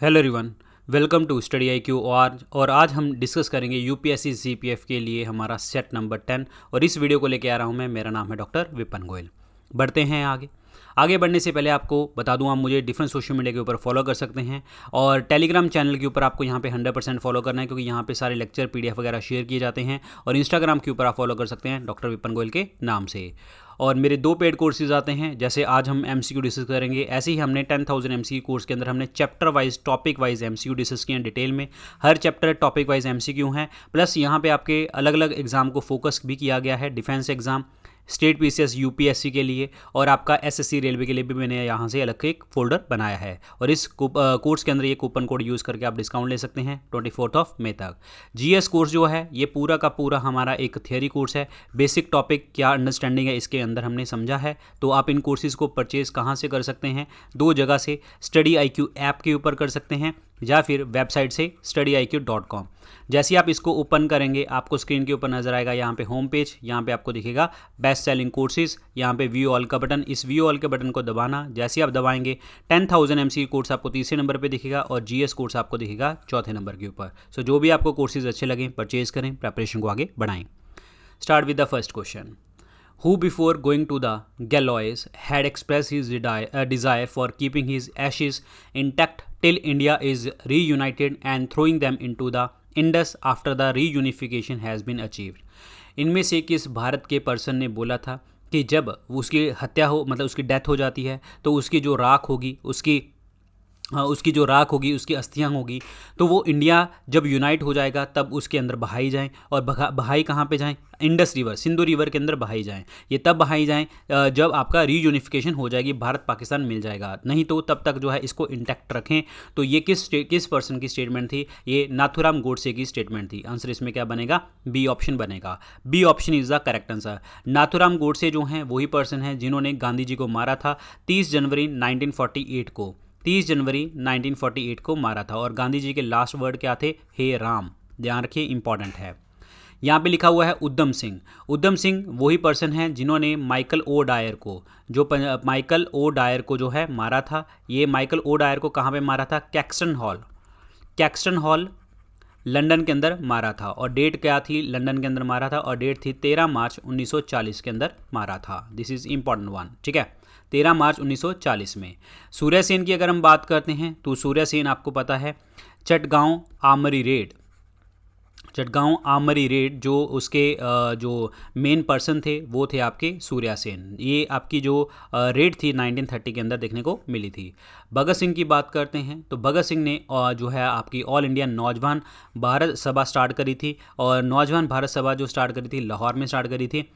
Hello everyone, welcome to Study I Q. और आज हम डिस्कस करेंगे यूपीएससी सीपीएफ के लिए हमारा सेट नंबर 10। और इस वीडियो को लेके आ रहा हूँ मैं। मेरा नाम है डॉक्टर विपिन गोयल। बढ़ते हैं आगे बढ़ने से पहले आपको बता दूं, आप मुझे डिफरेंट सोशल मीडिया के ऊपर फॉलो कर सकते हैं और टेलीग्राम चैनल के ऊपर आपको यहाँ पे 100% फॉलो करना है, क्योंकि यहाँ पे सारे लेक्चर पीडीएफ वगैरह शेयर किए जाते हैं। और इंस्टाग्राम के ऊपर आप फॉलो कर सकते हैं डॉक्टर विपिन गोयल के नाम से। और मेरे 2 पेड कोर्सेज आते हैं, जैसे आज हम एमसीक्यू डिस्कस करेंगे, ऐसे ही हमने 10,000 एमसीक्यू कोर्स के अंदर हमने chapter wise topic wise MCQ discuss किए हैं डिटेल में। हर चैप्टर टॉपिक वाइज एमसीक्यू हैं, प्लस यहाँ पे आपके अलग अलग एग्जाम को फोकस भी किया गया है। Defence exam, state PCS UPSC के लिए और आपका एसएससी रेलवे के लिए भी मैंने यहाँ से अलग एक फोल्डर बनाया है। और इस कोर्स के अंदर ये कूपन कोड यूज़ करके आप डिस्काउंट ले सकते हैं 24 मई तक। जीएस कोर्स जो है ये पूरा का पूरा हमारा एक थियरी कोर्स है। बेसिक टॉपिक क्या अंडरस्टैंडिंग है इसके अंदर हमने समझा है। तो आप इन कोर्सेज़ को परचेज़ कहाँ से कर सकते हैं? 2 जगह से, स्टडी आई क्यू ऐप के ऊपर कर सकते हैं या फिर वेबसाइट से studiiq.com। जैसे आप इसको ओपन करेंगे आपको स्क्रीन के ऊपर नजर आएगा यहाँ पे होम पेज। यहाँ पे आपको दिखेगा बेस्ट सेलिंग कोर्सेज, यहाँ पे व्यू ऑल का बटन। इस व्यू ऑल के बटन को दबाना, जैसे आप दबाएंगे 10,000 एमसीक्यू कोर्स आपको तीसरे नंबर पे दिखेगा और जीएस कोर्स आपको दिखेगा चौथे नंबर के ऊपर। सो जो भी आपको कोर्सेज अच्छे लगें परचेज करें, प्रेपरेशन को आगे बढ़ाएं। Start with the first question. Who before going to the gallows had expressed his desire for keeping his ashes intact till India is reunited and throwing them into the Indus after the reunification has been achieved? इनमें से किस भारत के person ने बोला था कि जब उसकी हत्या हो, मतलब उसकी डेथ हो जाती है, तो उसकी जो राख होगी, उसकी अस्थियां होगी, तो वो इंडिया जब यूनाइट हो जाएगा तब उसके अंदर बहाई जाएं। और बहाई कहाँ पे जाएं? इंडस रिवर, सिंधु रिवर के अंदर बहाई जाएं। ये तब बहाई जाएं जब आपका रीयूनिफिकेशन हो जाएगी, भारत पाकिस्तान मिल जाएगा। नहीं तो तब तक जो है इसको इंटैक्ट रखें। तो ये किस पर्सन की स्टेटमेंट थी? ये नाथूराम गोडसे की स्टेटमेंट थी। आंसर इसमें क्या बनेगा? बी ऑप्शन बनेगा। B option is the correct answer. Nathuram Godse जो हैं वही पर्सन हैं जिन्होंने गांधी जी को मारा था 30 जनवरी 1948 को। 30 जनवरी 1948 को मारा था। और गांधी जी के लास्ट वर्ड क्या थे? हे राम। ध्यान रखिए, इंपॉर्टेंट है। यहाँ पे लिखा हुआ है उधम सिंह। उधम सिंह वही पर्सन हैं जिन्होंने माइकल ओ डायर को जो है मारा था। ये माइकल ओ डायर को कहाँ पे मारा था? कैक्सटन हॉल लंदन के अंदर मारा था। और डेट क्या थी? लंदन के अंदर मारा था और डेट थी 13 मार्च 1940 के अंदर मारा था। दिस इज इंपॉर्टेंट वन, ठीक है। 13 मार्च 1940 में। सूर्य सेन की अगर हम बात करते हैं तो सूर्य सेन आपको पता है चटगांव आमरी रेड जो उसके जो मेन पर्सन थे वो थे आपके सूर्या सेन। ये आपकी जो रेड थी 1930 के अंदर देखने को मिली थी। भगत सिंह की बात करते हैं तो भगत सिंह ने जो है आपकी ऑल इंडिया नौजवान भारत सभा स्टार्ट करी थी। और नौजवान भारत सभा जो स्टार्ट करी थी लाहौर में स्टार्ट करी थी।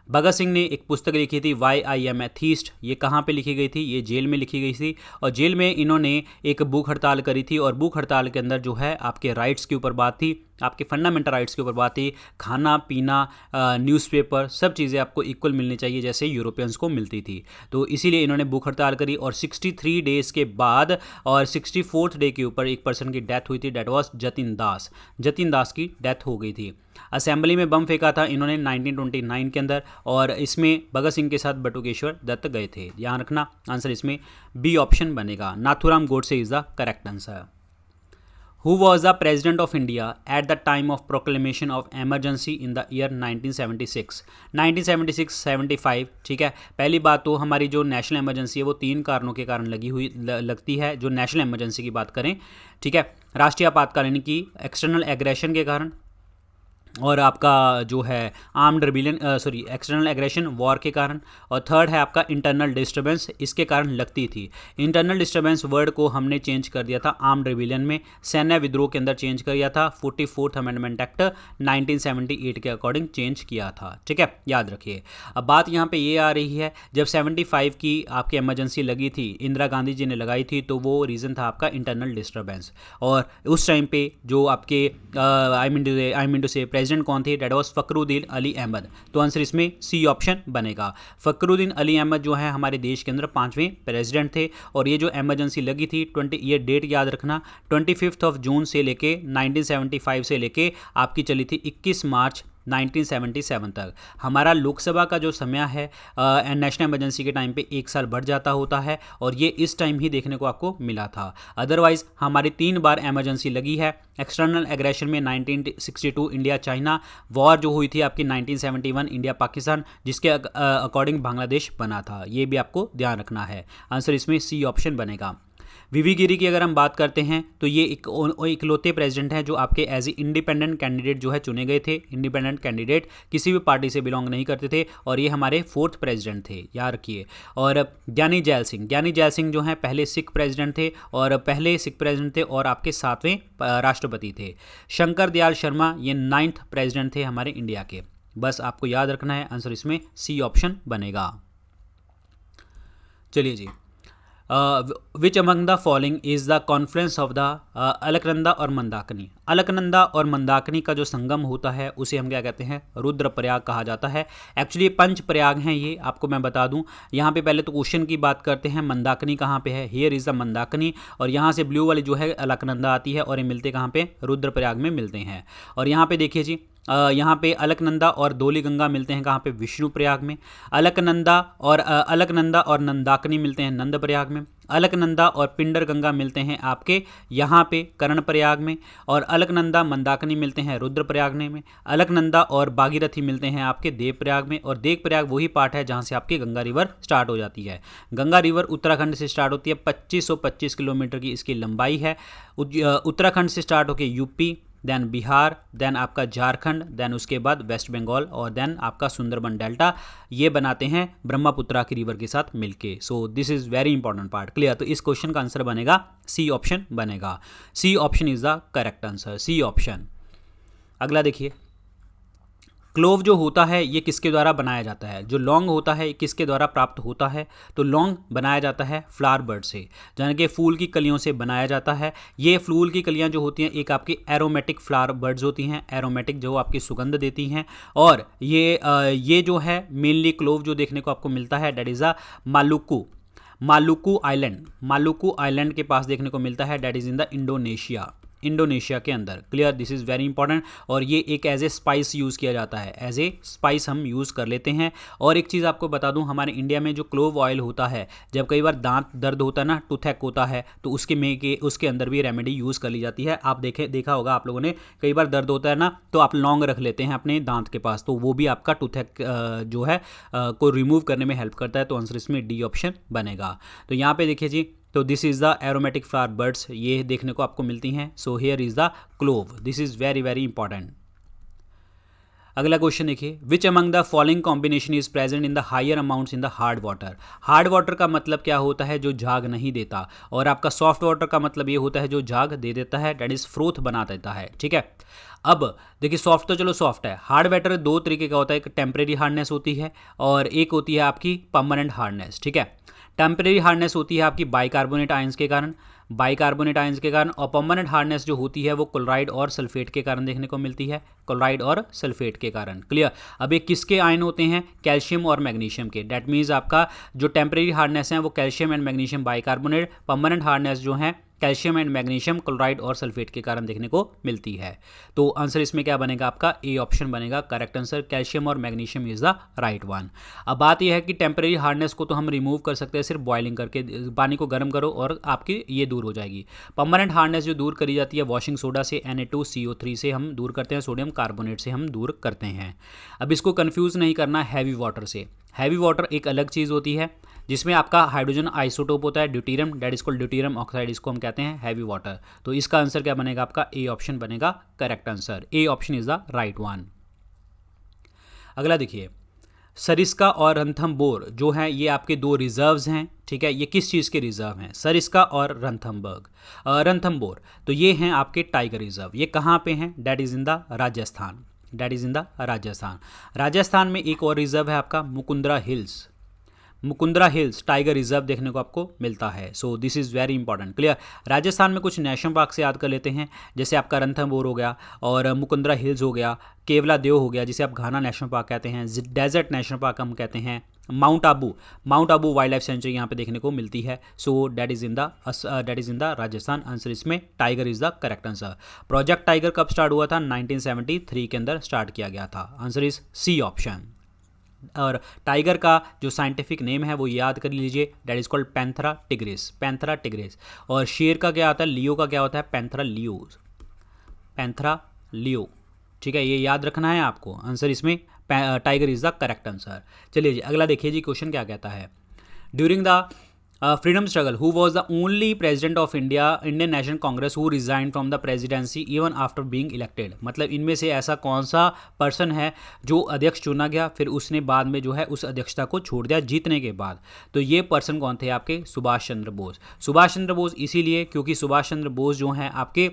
भगत सिंह ने एक पुस्तक लिखी थी वाई आई एम एथीस्ट। ये कहाँ पे लिखी गई थी? ये जेल में लिखी गई थी। और जेल में इन्होंने एक भूख हड़ताल करी थी। और भूख हड़ताल के अंदर जो है आपके राइट्स के ऊपर बात थी, आपके फंडामेंटल राइट्स के ऊपर बात थी। खाना पीना, न्यूज़पेपर, सब चीज़ें आपको इक्वल मिलनी चाहिए जैसे यूरोपियंस को मिलती थी। तो इसीलिए इन्होंने भूख हड़ताल करी। और 63 डेज़ के बाद और 64th डे के ऊपर एक पर्सन की डेथ हुई थी। डेट वॉज जतिन दास की डेथ हो गई थी। असेंबली में बम फेंका था इन्होंने 1929 के अंदर। और इसमें भगत सिंह के साथ बटुकेश्वर दत्त गए थे। ध्यान रखना, आंसर इसमें बी ऑप्शन बनेगा। Nathuram Godse is the correct answer. Who was the president of India at the time of proclamation of emergency in the year 1976? 1976-75, ठीक है। पहली बात तो हमारी जो नेशनल इमरजेंसी है वो 3 कारणों के कारण लगती है। जो नेशनल इमरजेंसी की बात करें, ठीक है, राष्ट्रीय आपातकालीन की, एक्सटर्नल एग्रेशन के कारण, और आपका जो है armed rebellion external aggression war के कारण, और थर्ड है आपका इंटरनल डिस्टर्बेंस, इसके कारण लगती थी। इंटरनल डिस्टर्बेंस वर्ड को हमने चेंज कर दिया था आर्म्ड रिबेलियन में, सैन्य विद्रोह के अंदर चेंज कर दिया था। 44th अमेंडमेंट एक्ट 1978 के अकॉर्डिंग चेंज किया था, ठीक है, याद रखिए। अब बात यहाँ पे ये आ रही है, जब 75 की आपकी इमरजेंसी लगी थी, इंदिरा गांधी जी ने लगाई थी, तो वो रीज़न था आपका इंटरनल डिस्टर्बेंस। और उस टाइम पे जो आपके I mean to say president कौन थे? That was Fakhruddin Ali Ahmed. तो आंसर इसमें सी ऑप्शन बनेगा। फखरुद्दीन अली अहमद जो है हमारे देश के अंदर 5वें प्रेसिडेंट थे। और ये जो इमरजेंसी लगी थी ये डेट याद रखना 25 जून से लेके 1975 से लेके आपकी चली थी 21 मार्च 1977 तक। हमारा लोकसभा का जो समय है नेशनल इमरजेंसी के टाइम पे 1 साल बढ़ जाता होता है और ये इस टाइम ही देखने को आपको मिला था। अदरवाइज हमारी 3 बार इमरजेंसी लगी है। एक्सटर्नल एग्रेशन में 1962 इंडिया चाइना वॉर जो हुई थी आपकी 1971 इंडिया पाकिस्तान, जिसके अकॉर्डिंग बांग्लादेश बना था। ये भी आपको ध्यान रखना है। आंसर इसमें सी ऑप्शन बनेगा। वीवी गिरी की अगर हम बात करते हैं तो ये इकलौते प्रेसिडेंट हैं जो आपके एज ए इंडिपेंडेंट कैंडिडेट जो है चुने गए थे। इंडिपेंडेंट कैंडिडेट किसी भी पार्टी से बिलोंग नहीं करते थे और ये हमारे 4th प्रेसिडेंट थे, याद रखिए। और ज्ञानी जैल सिंह जो हैं पहले सिख प्रेसिडेंट थे और आपके 7वें राष्ट्रपति थे। शंकर दयाल शर्मा ये 9th प्रेसिडेंट थे हमारे इंडिया के। बस आपको याद रखना है, आंसर इसमें सी ऑप्शन बनेगा। चलिए जी, which among the following is the conference of the Alaknanda और मंदाकिनी। अलकनंदा और मंदाकिनी का जो संगम होता है उसे हम क्या कहते हैं, रुद्रप्रयाग कहा जाता है। एक्चुअली पंच प्रयाग हैं ये, आपको मैं बता दूं। यहाँ पे पहले तो क्वेश्चन की बात करते हैं, मंदाकिनी कहाँ पे है, हियर इज द मंदाकिनी, और यहाँ से ब्लू वाली जो है अलकनंदा आती है और ये मिलते कहाँ पे, रुद्रप्रयाग में मिलते हैं। और यहाँ पे देखिए जी, यहाँ पे अलकनंदा और धौली गंगा मिलते हैं कहाँ पे, विष्णुप्रयाग में। अलकनंदा और नंदाकिनी मिलते हैं नंदप्रयाग में। अलकनंदा और पिंडर गंगा मिलते हैं आपके यहाँ पे कर्णप्रयाग में। और अलकनंदा मंदाकिनी मिलते हैं रुद्रप्रयाग में। अलकनंदा और भागीरथी मिलते हैं आपके देवप्रयाग में। और देवप्रयाग वही पार्ट है जहाँ से आपकी गंगा रिवर स्टार्ट हो जाती है। गंगा रिवर उत्तराखंड से स्टार्ट होती है, 2525 किलोमीटर की इसकी लंबाई है। उत्तराखंड से स्टार्ट होकर यूपी, देन बिहार, देन आपका झारखंड, देन उसके बाद वेस्ट बंगाल और देन आपका सुंदरबन डेल्टा, ये बनाते हैं ब्रह्मपुत्रा की रिवर के साथ मिलके। So this is very important part, clear. तो इस क्वेश्चन का आंसर बनेगा सी ऑप्शन बनेगा। C option is the correct answer, C option. अगला देखिए, क्लोव जो होता है ये किसके द्वारा बनाया जाता है, जो लौंग होता है किसके द्वारा प्राप्त होता है, तो लौंग बनाया जाता है फ्लावर बर्ड से, यानी कि फूल की कलियों से बनाया जाता है। ये फूल की कलियां जो होती हैं एक आपकी एरोमेटिक फ्लावर बर्ड्स होती हैं, एरोमेटिक जो आपकी सुगंध देती हैं। और ये जो है मेनली क्लोव जो देखने को आपको मिलता है, that is a Maluku island के पास देखने को मिलता है, that is in the Indonesia के अंदर, clear. This is very important. और ये एक एज ए स्पाइस यूज़ किया जाता है, एज ए स्पाइस हम यूज़ कर लेते हैं। और एक चीज़ आपको बता दूं, हमारे इंडिया में जो क्लोव ऑयल होता है, जब कई बार दांत दर्द होता है ना, टूथेक होता है, तो उसके अंदर भी रेमेडी यूज़ कर ली जाती है। आप देखा होगा आप लोगों ने, कई बार दर्द होता है ना तो आप लौंग रख लेते हैं अपने दांत के पास, तो वो भी आपका टूथेक जो है को रिमूव करने में हेल्प करता है। तो आंसर इसमें डी ऑप्शन बनेगा। तो यहाँ पे देखिए जी, तो this is the aromatic flower buds, ये देखने को आपको मिलती हैं। So here is the clove, this is very very important. अगला क्वेश्चन देखिए, which among the following combination is present in the higher amounts in the hard water. Hard water का मतलब क्या होता है, जो झाग नहीं देता, और आपका सॉफ्ट वाटर का मतलब ये होता है जो झाग दे देता है, डेट इज फ्रोथ बना देता है, ठीक है। अब देखिए, सॉफ्ट तो चलो सॉफ्ट है, हार्ड वाटर 2 तरीके का होता है, एक टेम्परेरी हार्डनेस होती है और एक होती है आपकी परमानेंट हार्डनेस, ठीक है। टेम्परेरी हार्डनेस होती है आपकी बाइकार्बोनेट आयंस के कारण, और परमानेंट हार्डनेस जो होती है वो क्लोराइड और सल्फेट के कारण देखने को मिलती है, क्लोराइड और सल्फेट के कारण, क्लियर। अब ये किसके आयन होते हैं, कैल्शियम और मैग्नीशियम के। डेट मीन्स आपका जो टेम्परेरी हार्डनेस है वो calcium and magnesium bicarbonate, permanent hardness जो है कैल्शियम एंड मैग्नीशियम क्लोराइड और सल्फेट के कारण देखने को मिलती है। तो आंसर इसमें क्या बनेगा आपका, ए ऑप्शन बनेगा करेक्ट आंसर। कैल्शियम और magnesium is the right one. अब बात यह है कि टेम्परेरी हार्डनेस को तो हम रिमूव कर सकते हैं सिर्फ बॉइलिंग करके, पानी को गर्म करो और आपकी ये दूर हो जाएगी। परमानेंट हार्डनेस जो दूर करी जाती है वॉशिंग सोडा से, Na2CO3 से हम दूर करते हैं, सोडियम कार्बोनेट से हम दूर करते हैं। अब इसको कन्फ्यूज़ नहीं करना हैवी वाटर से। हैवी वाटर एक अलग चीज़ होती है जिसमें आपका हाइड्रोजन आइसोटोप होता है, deuterium, that is called deuterium oxide, इसको हम कहते हैं हैवी वाटर। तो इसका आंसर क्या बनेगा आपका, ए ऑप्शन बनेगा correct answer. A option is the right one. अगला देखिए, सरिस्का और रणथंभौर जो हैं ये आपके 2 रिजर्व्स हैं, ठीक है। ये किस चीज़ के रिजर्व हैं, सरिस्का और रणथंभौर, तो ये हैं आपके टाइगर रिजर्व। ये कहाँ पे हैं, that is in the Rajasthan, Rajasthan में एक और रिजर्व है आपका Mukundra Mukundra hills tiger reserve देखने को आपको मिलता है। So this is very important, clear. Rajasthan में कुछ नेशनल पार्क से याद कर लेते हैं, जैसे आपका रणथंबोर हो गया और मुकुंदरा हिल्स हो गया, केवला देव हो गया जिसे आप घाना नेशनल पार्क कहते हैं, डेजर्ट नेशनल पार्क हम कहते हैं, mount Abu wildlife sanctuary यहाँ पे देखने को मिलती है। So that is in the Rajasthan. Answer इसमें tiger is the correct answer. Project tiger कब स्टार्ट हुआ था? 1973 के अंदर स्टार्ट किया गया था। Answer is C option. और टाइगर का जो साइंटिफिक नेम है वो याद कर लीजिए, that is called Panthera tigris, Panthera tigris. और शेर का क्या आता है? लियो का क्या होता है? पैंथेरा लियो, पैंथेरा लियो, ठीक है, ये याद रखना है आपको। आंसर इसमें tiger is the correct answer. चलिए जी अगला देखिए जी, क्वेश्चन क्या कहता है। During the freedom struggle who was the only president of Indian national Congress who resign from the presidency even after being elected. मतलब इनमें से ऐसा कौन सा पर्सन है जो अध्यक्ष चुना गया फिर उसने बाद में जो है उस अध्यक्षता को छोड़ दिया जीतने के बाद? तो ये पर्सन कौन थे आपके? सुभाष चंद्र बोस। सुभाष चंद्र बोस इसीलिए क्योंकि सुभाष चंद्र बोस जो हैं आपके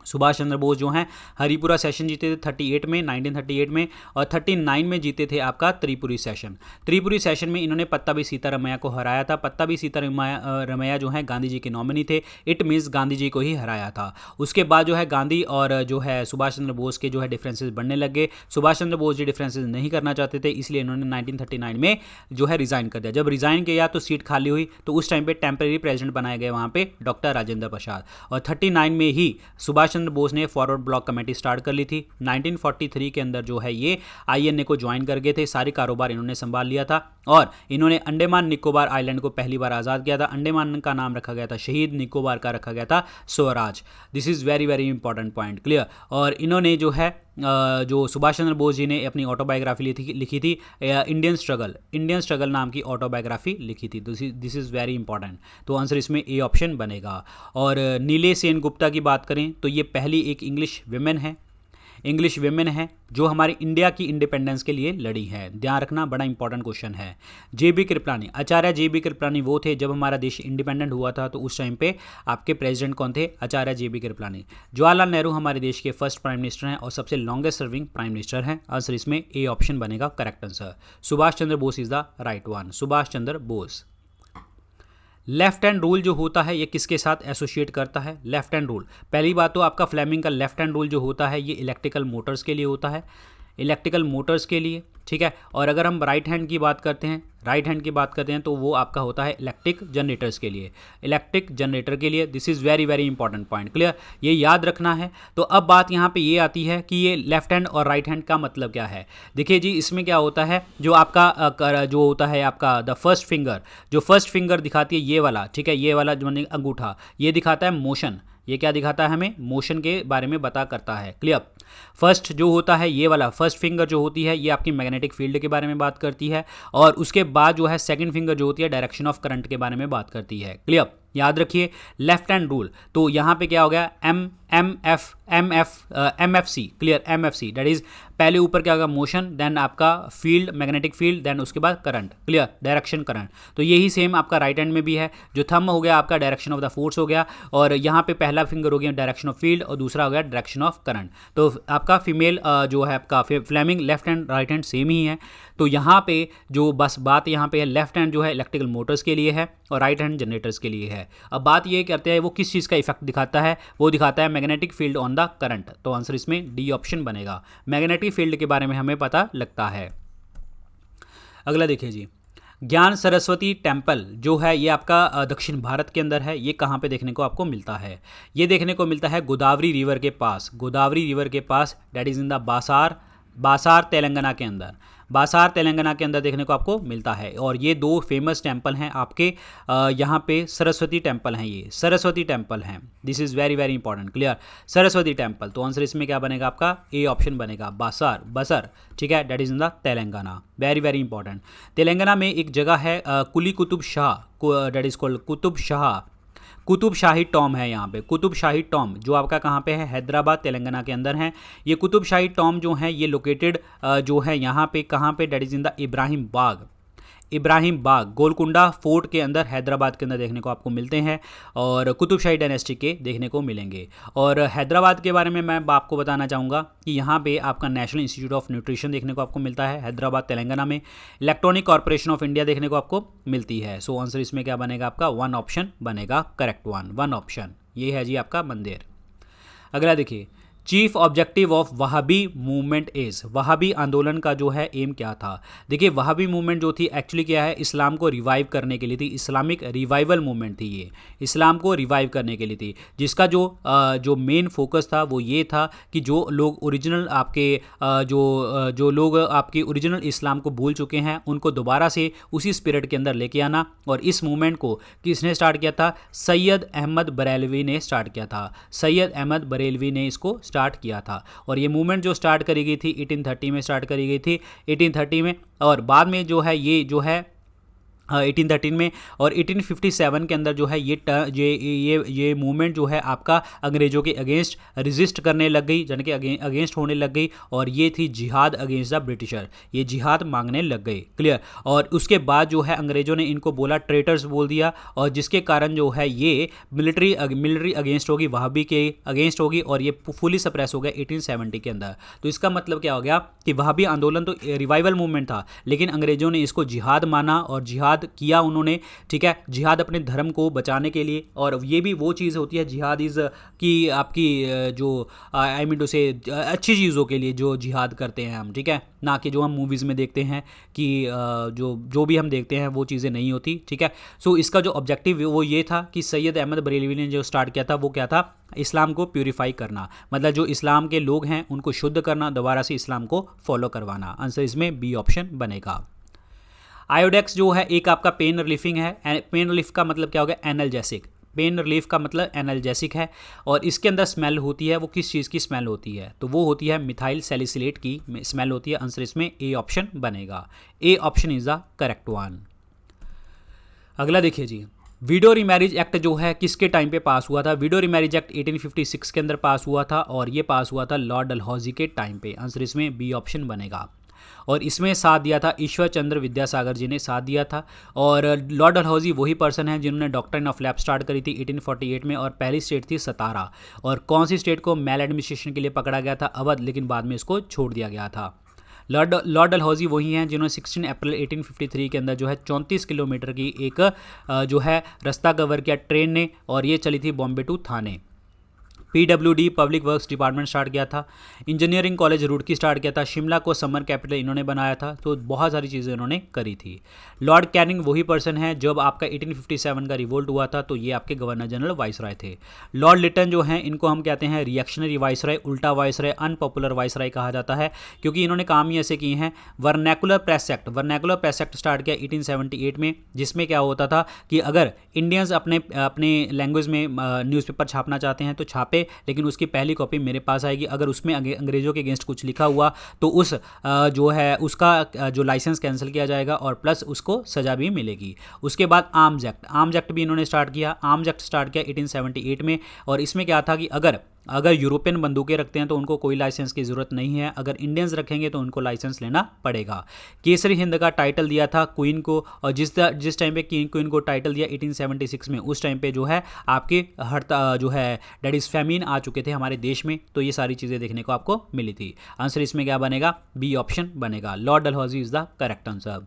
सुभाष चंद्र बोस जो हैं हरिपुरा सेशन जीते थे 1938 में, और 39 में जीते थे आपका त्रिपुरी सेशन। त्रिपुरी सेशन में इन्होंने पत्ताभी सीतारमैया को हराया था। पत्ताभी सीतारमैया जो है गांधी जी के नॉमिनी थे, इट मीन्स गांधी जी को ही हराया था। उसके बाद जो है गांधी और जो है सुभाष चंद्र बोस के जो है डिफरेंसेस बढ़ने लग गए। सुभाष चंद्र बोस जी डिफरेंसेस नहीं करना चाहते थे, इसलिए इन्होंने 1939 में जो है रिजाइन कर दिया। जब रिजाइन किया तो सीट खाली हुई, तो उस टाइम पे टेम्परेरी प्रेसिडेंट बनाए गए वहाँ पे डॉक्टर राजेंद्र प्रसाद। और 39 में ही सुभाष चंद्र बोस ने फॉरवर्ड ब्लॉक कमेटी स्टार्ट कर ली थी। 1943 के अंदर जो है ये आईएनए को ज्वाइन कर गए थे, सारे कारोबार इन्होंने संभाल लिया था और इन्होंने अंडमान निकोबार आइलैंड को पहली बार आज़ाद किया था। अंडमान का नाम रखा गया था शहीद, निकोबार का रखा गया था Swaraj. This is very very important point, clear. और इन्होंने जो है जो सुभाष चंद्र बोस जी ने अपनी ऑटोबायोग्राफी लिखी थी, इंडियन स्ट्रगल नाम की ऑटोबायोग्राफी लिखी थी। This is very important. तो आंसर इसमें ए ऑप्शन बनेगा। और नीले सेन गुप्ता की बात करें तो ये पहली एक इंग्लिश विमेन है जो हमारी इंडिया की इंडिपेंडेंस के लिए लड़ी है। ध्यान रखना, बड़ा इंपॉर्टेंट क्वेश्चन है। जेबी कृपलानी, आचार्य जेबी कृपलानी वो थे जब हमारा देश इंडिपेंडेंट हुआ था, तो उस टाइम पे आपके प्रेसिडेंट कौन थे? आचार्य जेबी कृपलानी। जवाहरलाल नेहरू हमारे देश के फर्स्ट प्राइम मिनिस्टर हैं और सबसे लॉन्गेस्ट सर्विंग प्राइम मिनिस्टर हैं। आंसर इसमें ए ऑप्शन बनेगा correct answer. Subhash Chandra Bose is the right one, Subhash Chandra Bose. Left hand rule जो होता है ये किसके साथ एसोसिएट करता है? लेफ्ट हैंड रूल, पहली बात तो आपका फ्लेमिंग का लेफ्ट हैंड रूल जो होता है ये इलेक्ट्रिकल मोटर्स के लिए होता है, इलेक्ट्रिकल मोटर्स के लिए, ठीक है। और अगर हम राइट हैंड की बात करते हैं तो वो आपका होता है इलेक्ट्रिक जनरेटर्स के लिए, इलेक्ट्रिक जनरेटर के लिए। This is very very important point, clear, ये याद रखना है। तो अब बात यहाँ पे ये आती है कि ये लेफ्ट हैंड और राइट हैंड का मतलब क्या है। देखिए जी, इसमें क्या होता है, जो आपका जो होता है आपका द फर्स्ट फिंगर, जो फर्स्ट फिंगर दिखाती है ये वाला, ठीक है, ये वाला जो अंगूठा, ये दिखाता है मोशन। ये क्या दिखाता है? हमें मोशन के बारे में बता करता है, क्लियर। फर्स्ट जो होता है ये वाला फर्स्ट फिंगर जो होती है ये आपकी मैग्नेटिक फील्ड के बारे में बात करती है, और उसके बाद जो है सेकंड फिंगर जो होती है डायरेक्शन ऑफ करंट के बारे में बात करती है, क्लियर। याद रखिए लेफ्ट हैंड रूल, तो यहाँ पे क्या हो गया? M F C, clear, M F C, that is पहले ऊपर क्या होगा? मोशन, देन आपका फील्ड, मैग्नेटिक फील्ड, देन उसके बाद करंट, क्लियर, डायरेक्शन करंट। तो यही सेम आपका राइट हैंड में भी है। जो थंब हो गया आपका डायरेक्शन ऑफ द फोर्स हो गया, और यहाँ पे पहला फिंगर हो गया डायरेक्शन ऑफ फील्ड और दूसरा हो गया डायरेक्शन ऑफ करंट। तो आपका फीमेल जो है आपका Fleming left hand right hand same ही है। तो यहाँ पे जो बस बात यहाँ पे है, लेफ्ट हैंड जो है इलेक्ट्रिकल मोटर्स के लिए है और राइट हैंड जनरेटर्स के लिए है। अब बात ये करते हैं वो किस चीज़ का इफेक्ट दिखाता है, वो दिखाता है magnetic field on the current. तो आंसर इसमें डी ऑप्शन बनेगा, मैग्नेटिक फील्ड के बारे में हमें पता लगता है। अगला देखिए जी, ज्ञान सरस्वती टेम्पल जो है ये आपका दक्षिण भारत के अंदर है। ये कहाँ पे देखने को आपको मिलता है? ये देखने को मिलता है गोदावरी रिवर के पास, गोदावरी रिवर के पास, दैट इज इन द बासार तेलंगाना के अंदर, बासार तेलंगाना के अंदर देखने को आपको मिलता है। और ये दो फेमस टेम्पल हैं आपके यहाँ पे, सरस्वती टेम्पल हैं, ये सरस्वती टेम्पल हैं। This is very very important, clear, Saraswati temple. तो आंसर इसमें क्या बनेगा? आपका ए ऑप्शन बनेगा, बसर, ठीक है, that is in the Telangana. Very very important. Telangana में एक जगह है Quli Qutub Shah, that is called Qutub Shahi tomb है यहाँ पे, कुतुब शाही टॉम जो आपका कहाँ पे है? हैदराबाद तेलंगाना के अंदर है। ये कुतुब शाही टॉम जो है ये लोकेटेड जो है यहाँ पे कहाँ पे? That is in the Ibrahim Bagh, Golconda fort के अंदर हैदराबाद के अंदर देखने को आपको मिलते हैं और कुतुबशाही डायनेस्टी के देखने को मिलेंगे। और हैदराबाद के बारे में मैं आपको बताना चाहूँगा कि यहाँ पे आपका नेशनल इंस्टीट्यूट ऑफ न्यूट्रिशन देखने को आपको मिलता है हैदराबाद तेलंगाना में। इलेक्ट्रॉनिक कॉर्पोरेशन ऑफ इंडिया देखने को आपको मिलती है। सो आंसर इसमें क्या बनेगा आपका 1 ऑप्शन बनेगा, करेक्ट 1 ऑप्शन। ये है जी आपका मंदिर। अगला देखिए, chief objective of Wahhabi movement is, Wahhabi आंदोलन का जो है एम क्या था। देखिए वहाबी मूवमेंट जो थी एक्चुअली क्या है, इस्लाम को रिवाइव करने के लिए थी, इस्लामिक रिवाइवल मूवमेंट थी ये, इस्लाम को रिवाइव करने के लिए थी, जिसका जो मेन फोकस था वो ये था कि जो लोग ओरिजिनल आपके जो लोग आपके ओरिजिनल इस्लाम को भूल चुके हैं उनको दोबारा से उसी स्पिरिट के अंदर लेके आना। और इस मूवमेंट को किसने स्टार्ट किया था, सैयद अहमद बरेलवी ने स्टार्ट किया था, सैयद अहमद बरेलवी ने इसको स्टार्ट किया था। और ये मूवमेंट जो स्टार्ट करी गई थी 1830 में स्टार्ट करी गई थी, 1830 में, और बाद में जो है ये जो है 1813 में और 1857 के अंदर जो है ये मूवमेंट जो है आपका अंग्रेज़ों के अगेंस्ट रेजिस्ट करने लग गई, यानी कि अगेंस्ट होने लग गई, और ये थी जिहाद अगेंस्ट द ब्रिटिशर, ये जिहाद मांगने लग गए, क्लियर। और उसके बाद जो है अंग्रेज़ों ने इनको बोला, ट्रेटर्स बोल दिया, और जिसके कारण जो है ये मिलिट्री अगेंस्ट होगी, वहाबी के अगेंस्ट होगी, और ये फुली सप्रेस हो गया 1870 के अंदर। तो इसका मतलब क्या हो गया कि वहाबी आंदोलन तो रिवाइवल मूवमेंट था, लेकिन अंग्रेज़ों ने इसको जिहाद माना और जिहाद किया उन्होंने, ठीक है, जिहाद अपने धर्म को बचाने के लिए। और ये भी वो चीज़ होती है, जिहाद इज़ की आपकी जो आई मीन टू से अच्छी चीज़ों के लिए जो जिहाद करते हैं हम, ठीक है, ना कि जो हम मूवीज़ में देखते हैं कि जो भी हम देखते हैं वो चीज़ें नहीं होती, ठीक है। सो इसका जो ऑब्जेक्टिव वो ये था कि सैयद अहमद बरेलवी ने जो स्टार्ट किया था वो क्या था, इस्लाम को प्यूरिफाई करना, मतलब जो इस्लाम के लोग हैं उनको शुद्ध करना, दोबारा से इस्लाम को फॉलो करवाना। आंसर इसमें बी ऑप्शन बनेगा। आयोडेक्स जो है एक आपका पेन रिलीफिंग है, पेन रिलीफ का मतलब क्या हो गया, एनाल्जेसिक, पेन रिलीफ का मतलब एनाल्जेसिक है, और इसके अंदर स्मेल होती है, वो किस चीज़ की स्मेल होती है, तो वो होती है मिथाइल सैलिसिलेट की स्मेल होती है। आंसर इसमें ए ऑप्शन बनेगा, ए option is the correct one. अगला देखिए जी, वीडो रीमैरिज एक्ट जो है किसके टाइम पे पास हुआ था, वीडो रीमैरिज एक्ट 1856 के अंदर पास हुआ था, और ये पास हुआ था लॉर्ड डलहौजी के टाइम पे। आंसर इसमें बी ऑप्शन बनेगा, और इसमें साथ दिया था ईश्वर चंद्र विद्यासागर जी ने साथ दिया था। और लॉर्ड डलहौजी वही पर्सन है जिन्होंने डॉक्ट्रिन ऑफ लैप्स स्टार्ट करी थी 1848 में, और पहली स्टेट थी सतारा। और कौन सी स्टेट को मेल एडमिनिस्ट्रेशन के लिए पकड़ा गया था, अवध, लेकिन बाद में इसको छोड़ दिया गया था। लॉर्ड डलहौजी वही हैं जिन्होंने 16 अप्रैल 1853 के अंदर जो है 34 किलोमीटर की एक जो है रास्ता कवर किया ट्रेन ने, और ये चली थी Bombay to Thane. PWD public works department start किया था, इंजीनियरिंग कॉलेज रुड़की स्टार्ट किया था, शिमला को समर कैपिटल इन्होंने बनाया था। तो बहुत सारी चीज़ें इन्होंने करी थी। लॉर्ड कैनिंग वही पर्सन है जब आपका 1857 का रिवोल्ट हुआ था, तो ये आपके गवर्नर जनरल वाइसराय थे। लॉर्ड लिटन जो हैं इनको हम कहते हैं रिएक्शनरी वाइसराय, उल्टा वाइसराय, अनपॉपुलर वाइसराय कहा जाता है, क्योंकि इन्होंने काम ही ऐसे किए हैं। वर्नैकुलर प्रेस एक्ट स्टार्ट किया 1878 में, जिसमें क्या होता था कि अगर इंडियंस अपने लैंग्वेज में न्यूज़पेपर छापना चाहते हैं तो छापे, लेकिन उसकी पहली कॉपी मेरे पास आएगी। अगर उसमें अंग्रेज़ों के अगेंस्ट कुछ लिखा हुआ तो उस जो है उसका जो लाइसेंस कैंसिल किया जाएगा, और प्लस उसको सज़ा भी मिलेगी। उसके बाद आर्म्स एक्ट भी इन्होंने स्टार्ट किया। आर्म्स एक्ट स्टार्ट किया 1878 में, और इसमें क्या था कि अगर यूरोपियन बंदूकें रखते हैं तो उनको कोई लाइसेंस की ज़रूरत नहीं है, अगर इंडियंस रखेंगे तो उनको लाइसेंस लेना पड़ेगा। केसरी हिंद का टाइटल दिया था क्वीन को, और जिस टाइम पे क्वीन को टाइटल दिया 1876 में, उस टाइम पे जो है आपके जो है डेट इज़ फैमिन आ चुके थे हमारे देश में। तो ये सारी चीज़ें देखने को आपको मिली थी। आंसर इसमें क्या बनेगा, बी ऑप्शन बनेगा, Lord Dalhousie is the correct answer.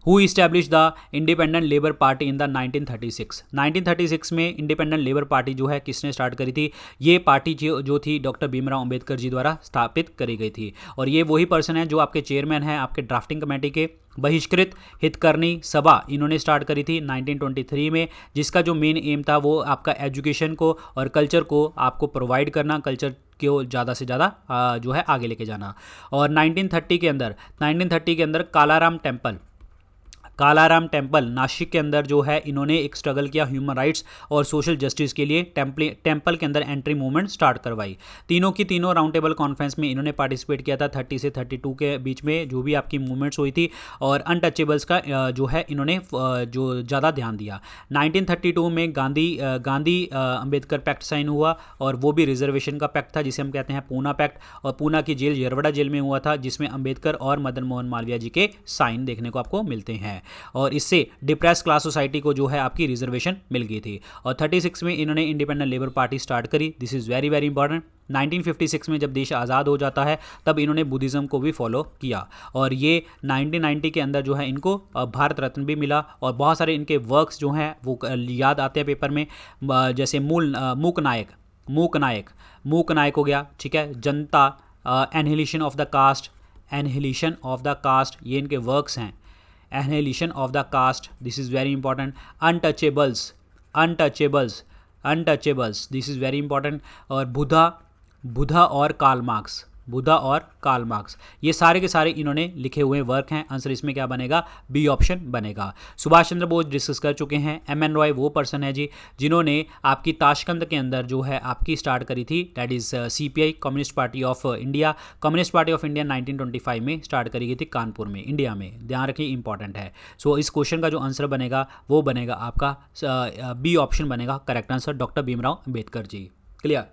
Who establish the independent labour party in the 1936 में इंडिपेंडेंट लेबर पार्टी जो है किसने स्टार्ट करी थी, ये पार्टी जो थी डॉक्टर भीमराव अंबेडकर जी द्वारा स्थापित करी गई थी। और ये वही पर्सन है जो आपके चेयरमैन हैं आपके ड्राफ्टिंग कमेटी के। बहिष्कृत हितकर्णी सभा इन्होंने स्टार्ट करी थी 1923 में, जिसका जो मेन एम था वो आपका एजुकेशन को और कल्चर को आपको प्रोवाइड करना, कल्चर को ज़्यादा से ज़्यादा जो है आगे लेके जाना। और 1930 के अंदर कालाराम टेम्पल नासिक के अंदर जो है इन्होंने एक स्ट्रगल किया ह्यूमन राइट्स और सोशल जस्टिस के लिए। टेम्पल के अंदर एंट्री मूवमेंट स्टार्ट करवाई। तीनों की तीनों राउंड टेबल कॉन्फ्रेंस में इन्होंने पार्टिसिपेट किया था 30 से 32 के बीच में जो भी आपकी मूवमेंट्स हुई थी। और अनटचेबल्स का जो है इन्होंने जो ज़्यादा ध्यान दिया। 1932 में गांधी अंबेडकर पैक्ट साइन हुआ, और वो भी रिजर्वेशन का पैक्ट था जिसे हम कहते हैं पूना पैक्ट। और पूना की जेल यरवड़ा जेल में हुआ था, जिसमें अंबेडकर और मदन मोहन मालवीय जी के साइन देखने को आपको मिलते हैं। और इससे डिप्रेस क्लास सोसाइटी को जो है आपकी रिजर्वेशन मिल गई थी। और 36 में इन्होंने इंडिपेंडेंट लेबर पार्टी स्टार्ट करी। This is very very important. 1956 में जब देश आज़ाद हो जाता है तब इन्होंने बुद्धिज़्म को भी फॉलो किया और ये 1990 के अंदर जो है इनको भारत रत्न भी मिला। और बहुत सारे इनके वर्क्स जो हैं वो याद आते हैं पेपर में, जैसे मूक नायक हो गया, ठीक है, जनता, एनहिलेशन ऑफ द कास्ट, ये इनके वर्क्स हैं। Annihilation of the caste, this is very important. Untouchables, this is very important. और बुधा और कार्ल मार्क्स, ये सारे के सारे इन्होंने लिखे हुए वर्क हैं। आंसर इसमें क्या बनेगा? बी ऑप्शन बनेगा। सुभाष चंद्र बोस डिस्कस कर चुके हैं। एम.एन. रॉय वो पर्सन है जी जिन्होंने आपकी ताशकंद के अंदर जो है आपकी स्टार्ट करी थी, that is CPI, communist party of India 1925 में स्टार्ट करी गई थी कानपुर में, इंडिया में। ध्यान रखिए, इंपॉर्टेंट है। सो इस क्वेश्चन का जो आंसर बनेगा वो बनेगा आपका बी ऑप्शन बनेगा correct answer, doctor Bhimrao Ambedkar ji. Clear?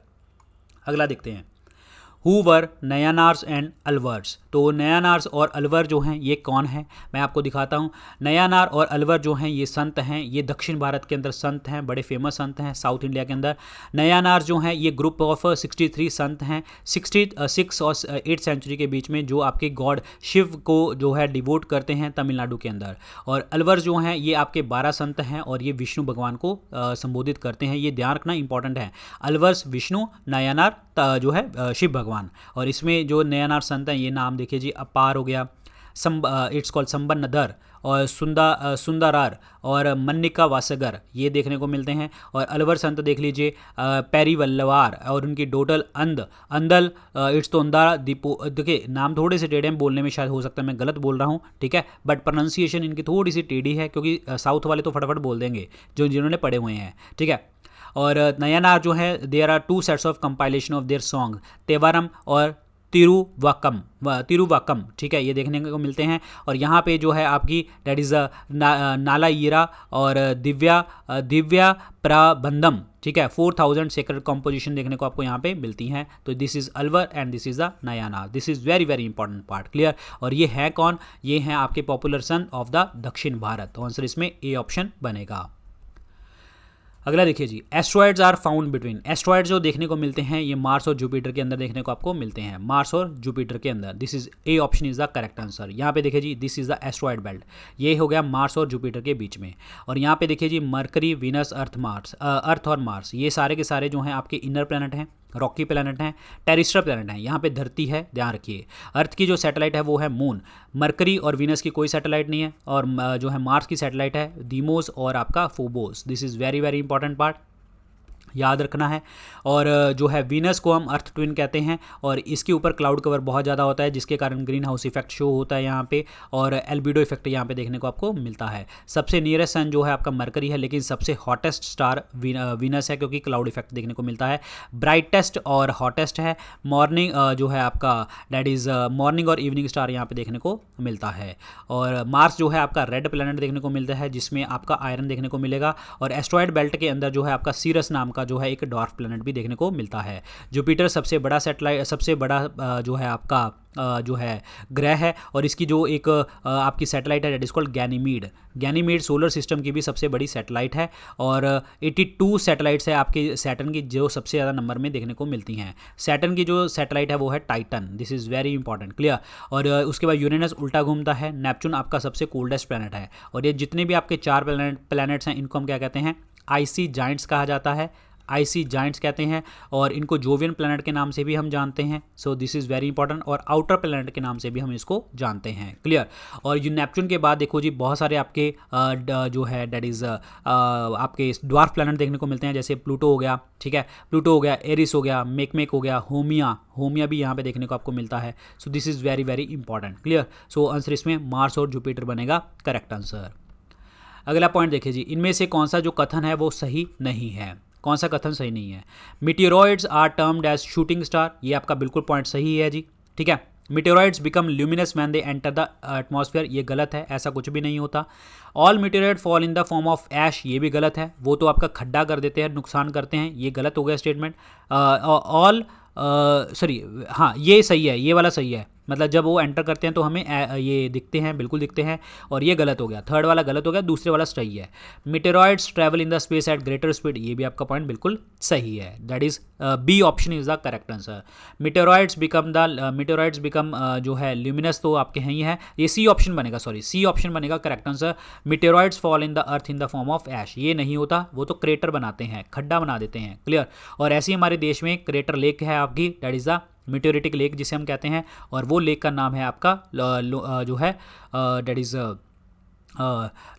अगला देखते हैं। Who were Nayanars and Alvars. तो नयानार्स और अलवर जो हैं ये कौन हैं, मैं आपको दिखाता हूँ। नयानार और अलवर जो हैं ये संत हैं, ये दक्षिण भारत के अंदर संत हैं, बड़े फेमस संत हैं साउथ इंडिया के अंदर। नयानार जो हैं ये ग्रुप ऑफ 63 संत हैं 66 और 8th सेंचुरी के बीच में, जो आपके गॉड शिव को जो है डिवोट करते हैं तमिलनाडु के अंदर। और अलवर जो हैं ये आपके 12 संत हैं और ये विष्णु भगवान को संबोधित करते हैं। ये ध्यान रखना इंपॉर्टेंट है। अलवर्स विष्णु, नयानार जो है शिव भगवान। और इसमें जो नयानार संत हैं ये नाम देखिए जी, अपार हो गया, इट्स कॉल्ड संबन्नधर, और सुंदरार और मन्निका वासगर, ये देखने को मिलते हैं। और अलवर संत देख लीजिए, पेरीवल्लवार और उनकी डोटल अंदल, इट्स तो अंदारा दीपो। देखिए नाम थोड़े से टेढ़े बोलने में शायद हो सकता है मैं गलत बोल रहा हूँ, ठीक है, बट प्रोनाउंसिएशन इनकी थोड़ी सी टेढ़ी है क्योंकि साउथ वाले तो फटाफट बोल देंगे जिन्होंने पढ़े हुए हैं, ठीक है। और नयानार जो है there are 2 sets of compilation of their song, Tevaram और तिरुवाकम, ठीक है, ये देखने को मिलते हैं। और यहाँ पे जो है आपकी डेट इज़ नालायिरा और दिव्या प्रबंधम, ठीक है, 4000 सेक्रेड कॉम्पोजिशन देखने को आपको यहाँ पे मिलती हैं। तो this is Alvar and this is the Nayanar. This is very very important part. Clear? और ये है कौन? ये हैं आपके पॉपुलर सन ऑफ द दक्षिण भारत। तो आंसर इसमें ए ऑप्शन बनेगा। अगला देखिए जी, asteroids are found between. Asteroid जो देखने को मिलते हैं ये मार्स और जुपिटर के अंदर देखने को आपको मिलते हैं, मार्स और जुपिटर के अंदर। This is A option is the correct answer. यहाँ पे देखिए जी, this is the asteroid belt, ये हो गया मार्स और जुपिटर के बीच में। और यहाँ पे देखिए जी, मरकरी, वीनस, अर्थ और मार्स, ये सारे के सारे जो हैं आपके इनर प्लैनेट हैं, रॉकी प्लैनेट हैं, टेरिस्टर प्लैनेट हैं। यहाँ पे धरती है, ध्यान रखिए। अर्थ की जो सैटेलाइट है वो है मून, मरकरी और वीनस की कोई सैटेलाइट नहीं है, और जो है मार्स की सैटेलाइट है दीमोस और आपका Phobos. This is very very important part, याद रखना है। और जो है वीनस को हम अर्थ ट्विन कहते हैं, और इसके ऊपर क्लाउड कवर बहुत ज़्यादा होता है जिसके कारण ग्रीन हाउस इफेक्ट शो होता है यहाँ पे, और एल्बिडो इफेक्ट यहाँ पे देखने को आपको मिलता है। सबसे नियरेस्ट सन जो है आपका मरकरी है, लेकिन सबसे हॉटेस्ट स्टार वीनस है क्योंकि क्लाउड इफेक्ट देखने को मिलता है। ब्राइटेस्ट और हॉटेस्ट है मॉर्निंग, जो है आपका दैट इज़ मॉर्निंग और इवनिंग स्टार यहाँ पे देखने को मिलता है। और मार्स जो है आपका रेड प्लैनेट देखने को मिलता है जिसमें आपका आयरन देखने को मिलेगा। और एस्ट्रॉयड बेल्ट के अंदर जो है आपका सीरस नाम का जो है एक डॉर्फ प्लैनेट भी देखने को मिलता है। जुपिटर सबसे बड़ा सैटेलाइट, सबसे बड़ा जो है आपका जो है ग्रह है, और इसकी जो एक आपकी सैटेलाइट है that is called Ganymede solar system की भी सबसे बड़ी सैटेलाइट है। और 82 सैटेलाइट्स है आपके सैटर्न की जो सबसे ज़्यादा नंबर में देखने को मिलती हैं। सैटर्न की जो सैटेलाइट है वो है Titan. This is very important. Clear? और उसके बाद यूरेनस उल्टा घूमता है, नेपच्यून आपका सबसे कोल्डेस्ट प्लैनेट है। और ये जितने भी आपके 4 प्लैनेट्स हैं इनको हम क्या कहते हैं? आइसी जाइंट्स कहा जाता है, आईसी जाइंट्स कहते हैं। और इनको जोवियन प्लैनेट के नाम से भी हम जानते हैं। सो दिस इज़ वेरी इंपॉर्टेंट। और आउटर प्लैनेट के नाम से भी हम इसको जानते हैं। क्लियर? और ये नेपच्यून के बाद देखो जी, बहुत सारे आपके जो है डेट इज़ आपके ड्वार्फ प्लैनेट देखने को मिलते हैं, जैसे प्लूटो हो गया, ठीक है, प्लूटो हो गया, एरिस हो गया, मेकमेक हो गया, होमिया भी यहाँ पे देखने को आपको मिलता है। So this is very very important. Clear? So answer इसमें मार्स और जुपिटर बनेगा करेक्ट आंसर। अगला पॉइंट देखिए जी, इनमें से कौन सा जो कथन है वो सही नहीं है? कौन सा कथन सही नहीं है? Meteoroids are termed as shooting star, ये आपका बिल्कुल पॉइंट सही है जी, ठीक है। Meteoroids become luminous when they enter the atmosphere, ये गलत है, ऐसा कुछ भी नहीं होता। All meteoroid fall in the form of ash, ये भी गलत है, वो तो आपका खड्डा कर देते हैं, नुकसान करते हैं, ये गलत हो गया स्टेटमेंट। हाँ ये सही है, ये वाला सही है, मतलब जब वो एंटर करते हैं तो हमें ये दिखते हैं, बिल्कुल दिखते हैं, और ये गलत हो गया, थर्ड वाला गलत हो गया, दूसरे वाला सही है। Meteoroids travel in the space at greater speed, ये भी आपका पॉइंट बिल्कुल सही है, that is B option is the correct answer. Meteoroids become जो है ल्यूमिनस, तो आपके हैं ही है, ये सी ऑप्शन बनेगा, सॉरी सी ऑप्शन बनेगा correct answer. Meteoroids fall in the earth in the form of ash, ये नहीं होता, वो तो क्रेटर बनाते हैं, खड्डा बना देते हैं, क्लियर। और ऐसे ही हमारे देश में क्रेटर लेक है आपकी, दैट इज द मीटेरिटिक लेक जिसे हम कहते हैं, और वो लेक का नाम है आपका जो है दैट इज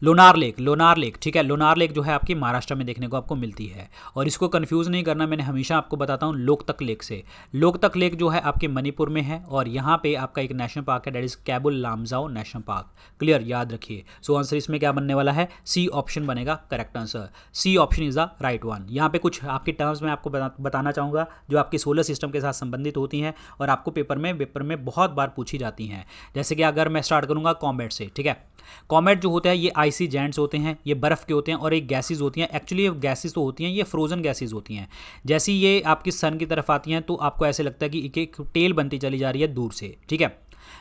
लोनार लेक, ठीक है। लोनार लेक जो है आपकी महाराष्ट्र में देखने को आपको मिलती है, और इसको कंफ्यूज नहीं करना, मैंने हमेशा आपको बताता हूँ लोकतक लेक से। लोकतक लेक जो है आपके मणिपुर में है, और यहाँ पे आपका एक नेशनल पार्क है, that is Keibul Lamjao national park, clear, याद रखिए। सो आंसर इसमें क्या बनने वाला है, सी ऑप्शन बनेगा correct answer, C option is the right one. यहाँ पे कुछ आपकी टर्म्स मैं आपको बताना चाहूँगा जो आपकी सोलर सिस्टम के साथ संबंधित होती हैं और आपको पेपर में बहुत बार पूछी जाती हैं। जैसे कि अगर मैं स्टार्ट करूँगा कॉमेट से, ठीक है। कॉमेट जो होता है ये आइसी जेंट्स होते हैं, ये बर्फ़ के होते हैं, और एक गैसेज होती हैं, एक्चुअली ये गैसेज तो होती हैं, ये फ्रोजन गैसेज होती हैं। जैसे ये आपकी सन की तरफ आती हैं तो आपको ऐसे लगता है कि एक टेल बनती चली जा रही है दूर से, ठीक है।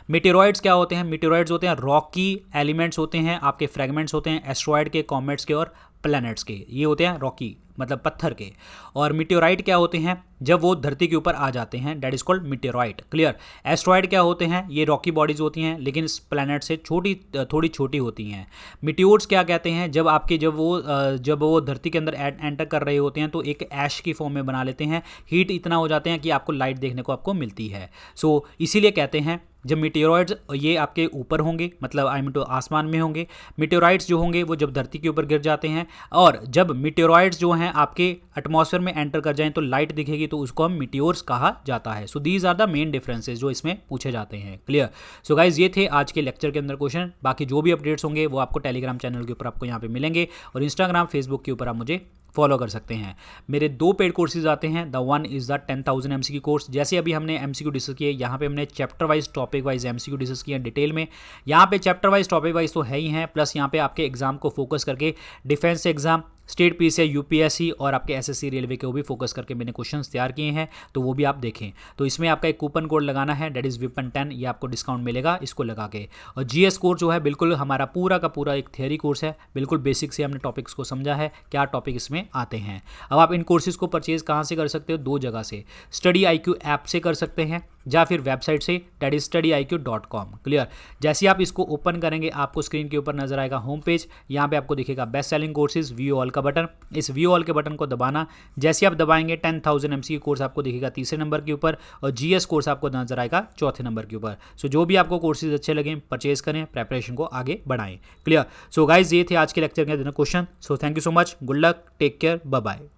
मीटेरॉइड्स क्या होते हैं, मीटेरॉइड्स होते हैं रॉकी एलिमेंट्स होते हैं, आपके फ्रेगमेंट्स होते हैं एस्ट्रॉयड के, कॉमेट्स के और प्लैनेट्स के, ये होते हैं रॉकी मतलब पत्थर के। और मीटेओराइट क्या होते हैं, जब वो धरती के ऊपर आ जाते हैं, that is called meteorite, clear. Asteroid क्या होते हैं, ये रॉकी बॉडीज होती हैं लेकिन इस प्लैनेट से थोड़ी छोटी होती हैं। मीटियोर्स क्या कहते हैं, जब वो धरती के अंदर एंटर कर रहे होते हैं तो एक ऐश की फॉर्म में बना लेते हैं, हीट इतना हो जाते हैं कि आपको लाइट देखने को आपको मिलती है। सो इसीलिए कहते हैं जब मीटेओरॉइड्स ये आपके ऊपर होंगे, मतलब आई मीन तो आसमान में होंगे, मीटेओराइट्स जो होंगे वो जब धरती के ऊपर गिर जाते हैं, और जब मीटेओराइट्स जो हैं आपके एटमॉस्फेयर में एंटर कर जाएं तो लाइट दिखेगी, तो उसको हम मीटियोर्स कहा जाता है। So these are the main differences जो इसमें पूछे जाते हैं, क्लियर। सो गाइज ये थे आज के लेक्चर के अंदर क्वेश्चन। बाकी जो भी अपडेट्स होंगे वो आपको टेलीग्राम चैनल के ऊपर आपको यहाँ पे मिलेंगे, और इंस्टाग्राम फेसबुक के ऊपर आप मुझे फॉलो कर सकते हैं। मेरे 2 पेड कोर्सेज आते हैं, the one is the 10,000 MCQ course. जैसे अभी हमने MCQ डिस्कस किए, यहाँ पे हमने chapter wise topic wise MCQ discuss किए डिटेल में। यहाँ पे चैप्टर वाइज टॉपिक वाइज तो है ही हैं, प्लस यहाँ पे आपके एग्जाम को फोकस करके defence exam, state PC, UPSC और आपके एसएससी रेलवे के वो भी फोकस करके मैंने क्वेश्चंस तैयार किए हैं, तो वो भी आप देखें। तो इसमें आपका एक कूपन कोड लगाना है, दैट इज़ विपन 10, ये आपको डिस्काउंट मिलेगा इसको लगा के। और जीएस कोर्स जो है बिल्कुल हमारा पूरा का पूरा एक थियरी कोर्स है, बिल्कुल बेसिक से हमने टॉपिक्स को समझा है, क्या टॉपिक इसमें आते हैं। अब आप इन कोर्सेज को परचेज कहाँ से कर सकते हो, 2 जगह से, स्टडी IQ ऐप से कर सकते हैं या फिर वेबसाइट से, दैट इज studiiq.com, क्लियर। जैसे आप इसको ओपन करेंगे आपको स्क्रीन के ऊपर नजर आएगा होम पेज, यहाँ पे आपको दिखेगा best selling courses, view all का बटन, इस व्यू ऑल के बटन को दबाना। जैसे आप दबाएंगे 10,000 MCQ कोर्स आपको दिखेगा 3रे नंबर के ऊपर, और जीएस कोर्स आपको नजर आएगा 4थे नंबर के ऊपर। सो जो भी आपको कोर्सेज अच्छे लगे परचेज करें, प्रेपरेशन को आगे बढ़ाएं, क्लियर। सो गाइज ये थे आज के लेक्चर के question. So thank you so much, good luck, take care, bye bye.